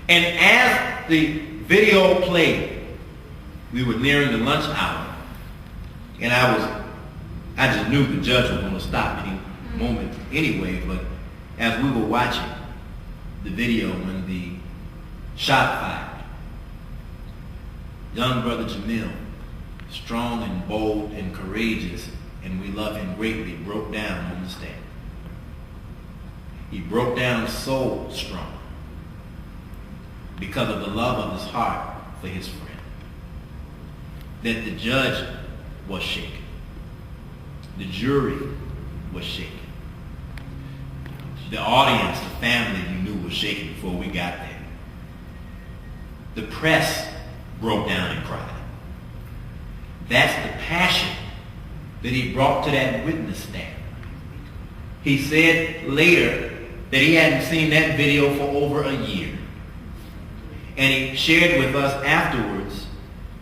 And as the video played, we were nearing the lunch hour, and I just knew the judge was going to stop any moment anyway, but as we were watching the video when the shot fired, young brother Jamil, strong and bold and courageous, and we love him greatly, broke down on the stand. He broke down so strong because of the love of his heart for his friend that the judge was shaken. The jury was shaken. The audience, the family, you knew was shaken before we got there. The press broke down and cried. That's the passion that he brought to that witness stand. He said later that he hadn't seen that video for over a year. And he shared with us afterwards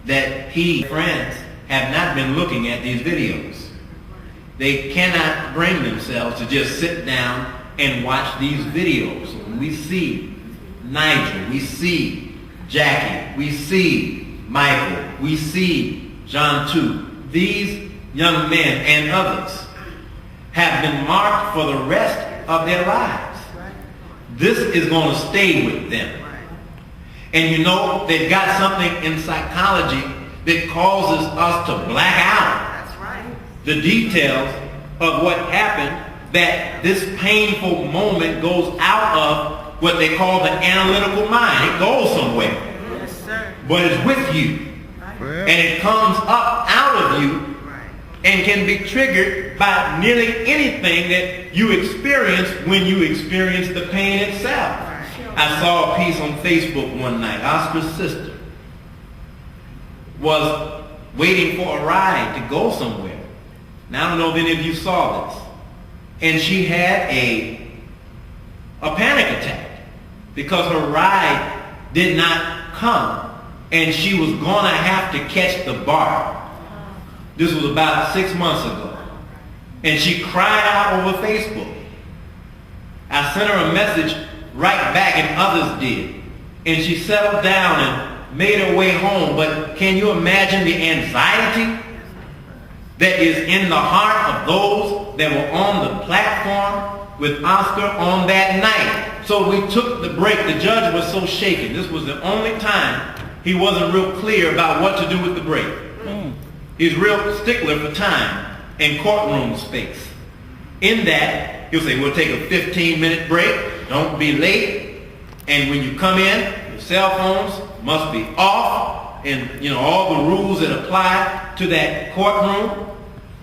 that he and friends have not been looking at these videos. They cannot bring themselves to just sit down and watch these videos. When we see Nigel, we see Jackie, we see Michael, we see John too. These young men and others have been marked for the rest of their lives. This is going to stay with them. And you know, they've got something in psychology that causes us to black out the details of what happened, that this painful moment goes out of what they call the analytical mind. It goes somewhere. Yes, sir. But it's with you. And it comes up out of you and can be triggered by nearly anything that you experience when you experience the pain itself. I saw a piece on Facebook one night. Oscar's sister was waiting for a ride to go somewhere. Now, I don't know if any of you saw this. And she had a panic attack because her ride did not come and she was going to have to catch the BART. This was about 6 months ago. And she cried out over Facebook. I sent her a message right back, and others did. And she settled down and made her way home. But can you imagine the anxiety that is in the heart of those that were on the platform with Oscar on that night? So we took the break. The judge was so shaken. This was the only time he wasn't real clear about what to do with the break. He's real stickler for time and courtroom space. In that, he'll say, we'll take a 15-minute break. Don't be late. And when you come in, your cell phones must be off. And, you know, all the rules that apply to that courtroom.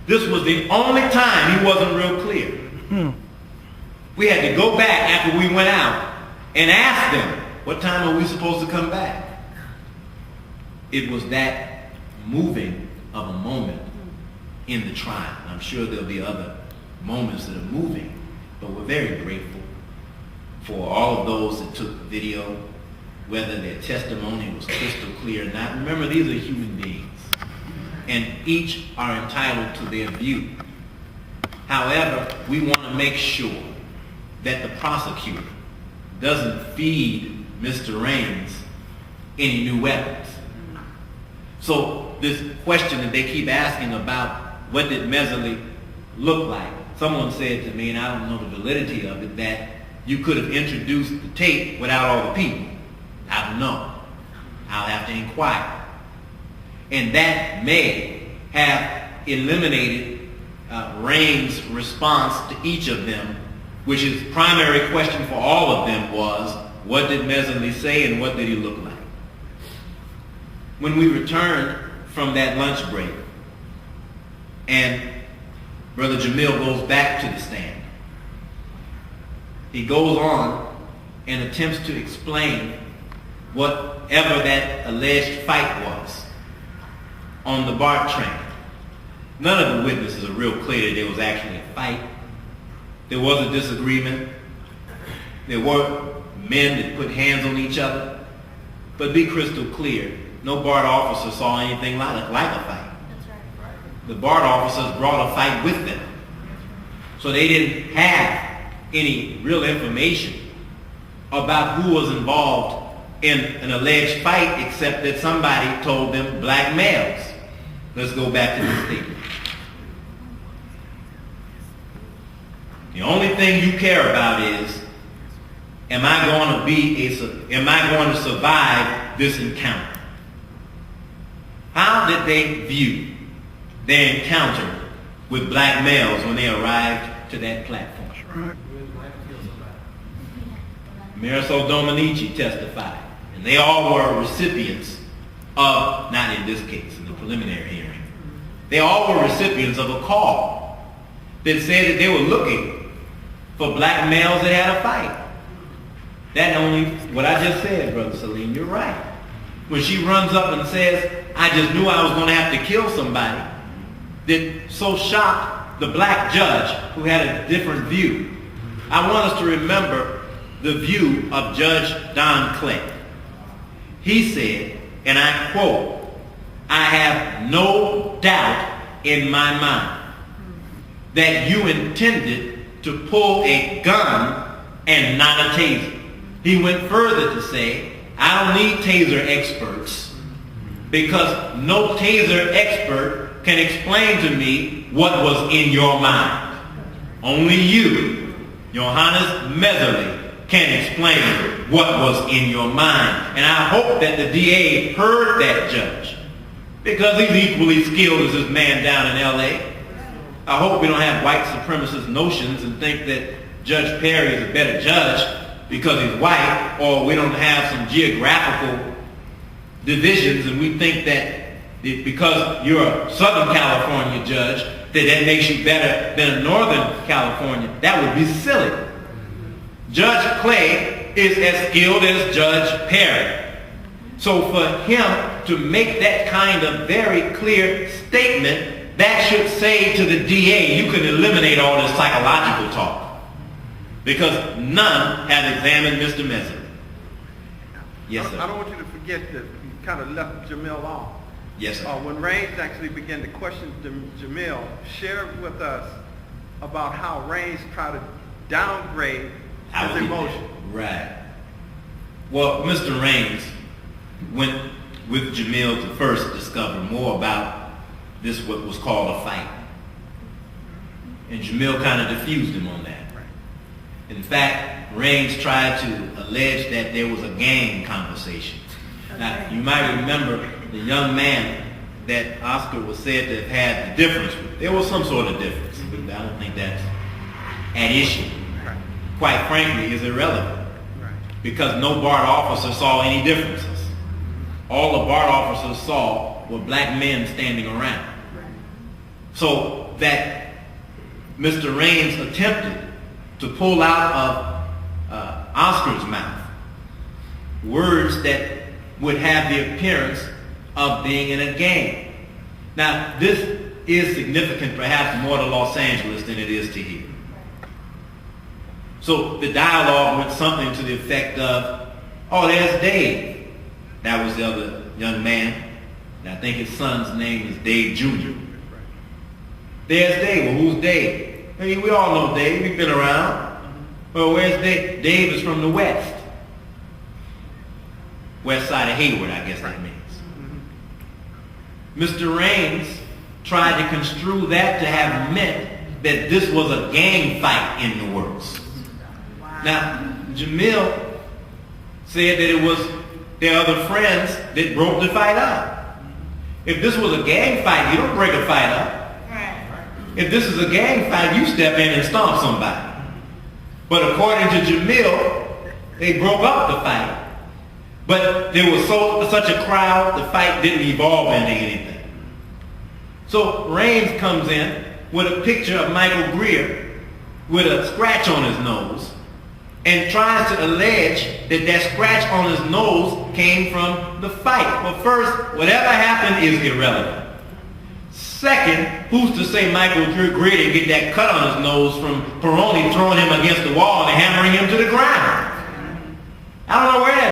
This was the only time he wasn't real clear. We had to go back after we went out and ask them, what time are we supposed to come back? It was that moving of a moment in the trial. I'm sure there'll be other moments that are moving, but we're very grateful for all of those that took the video, whether their testimony was crystal clear or not. Remember, these are human beings, and each are entitled to their view. However, we want to make sure that the prosecutor doesn't feed Mr. Raines any new weapons. So this question that they keep asking about what did Mehserle look like, someone said to me, and I don't know the validity of it, that you could have introduced the tape without all the people. I don't know. I'll have to inquire. And that may have eliminated Raines' response to each of them, which his primary question for all of them was, what did Mehserle say and what did he look like? When we returned from that lunch break and Brother Jamil goes back to the stand, he goes on and attempts to explain whatever that alleged fight was on the BART train. None of the witnesses are real clear that there was actually a fight. There was a disagreement. There were men that put hands on each other. But be crystal clear, no BART officer saw anything like a fight. The BART officers brought a fight with them. So they didn't have any real information about who was involved in an alleged fight except that somebody told them black males. Let's go back to the statement. The only thing you care about is, am I going to survive this encounter? How did they view their encounter with black males when they arrived to that platform? Right. Marisol Dominici testified, and they all were recipients of, not in this case, in the preliminary hearing, they all were recipients of a call that said that they were looking for black males that had a fight. That only, what I just said, Brother Salim, you're right. When she runs up and says, I just knew I was going to have to kill somebody, that so shocked the black judge who had a different view. I want us to remember the view of Judge Don Clay. He said, and I quote, I have no doubt in my mind that you intended to pull a gun and not a taser. He went further to say, I don't need taser experts because no taser expert can explain to me what was in your mind. Only you, Johannes Messerly, can explain what was in your mind. And I hope that the DA heard that judge, because he's equally skilled as this man down in L.A. I hope we don't have white supremacist notions and think that Judge Perry is a better judge because he's white, or we don't have some geographical divisions and we think that because you're a Southern California judge, that makes you better than a Northern California. That would be silly. Judge Clay is as skilled as Judge Perry. So for him to make that kind of very clear statement, that should say to the DA, you can eliminate all this psychological talk. Because none have examined Mr. Messerly. Yes, sir. I don't want you to forget that you kind of left Jamil off. Yes, sir. When Raines actually began to question Jamil, share with us about how Raines tried to downgrade his emotion. Right. Well, Mr. Raines went with Jamil to first discover more about this, what was called a fight. And Jamil kind of diffused him on that. In fact, Raines tried to allege that there was a gang conversation. Now, you might remember the young man that Oscar was said to have had the difference with. There was some sort of difference, but I don't think that's at issue. Quite frankly, is irrelevant. Because no BART officer saw any differences. All the BART officers saw were black men standing around. So that Mr. Raines attempted to pull out of Oscar's mouth words that would have the appearance of being in a gang. Now, this is significant perhaps more to Los Angeles than it is to here. So the dialogue went something to the effect of, oh, there's Dave. That was the other young man. And I think his son's name is Dave Jr. There's Dave. Well, who's Dave? I mean, we all know Dave. We've been around. Well, where's Dave? Dave is from the West. West side of Hayward, I guess that means. Mr. Raines tried to construe that to have meant that this was a gang fight in the works. Now, Jamil said that it was their other friends that broke the fight up. If this was a gang fight, you don't break a fight up. If this is a gang fight, you step in and stomp somebody. But according to Jamil, they broke up the fight. But there was such a crowd, the fight didn't evolve into anything. So Raines comes in with a picture of Michael Greer with a scratch on his nose and tries to allege that that scratch on his nose came from the fight. Well, first, whatever happened is irrelevant. Second, who's to say Michael Greer didn't get that cut on his nose from Peroni throwing him against the wall and hammering him to the ground? I don't know where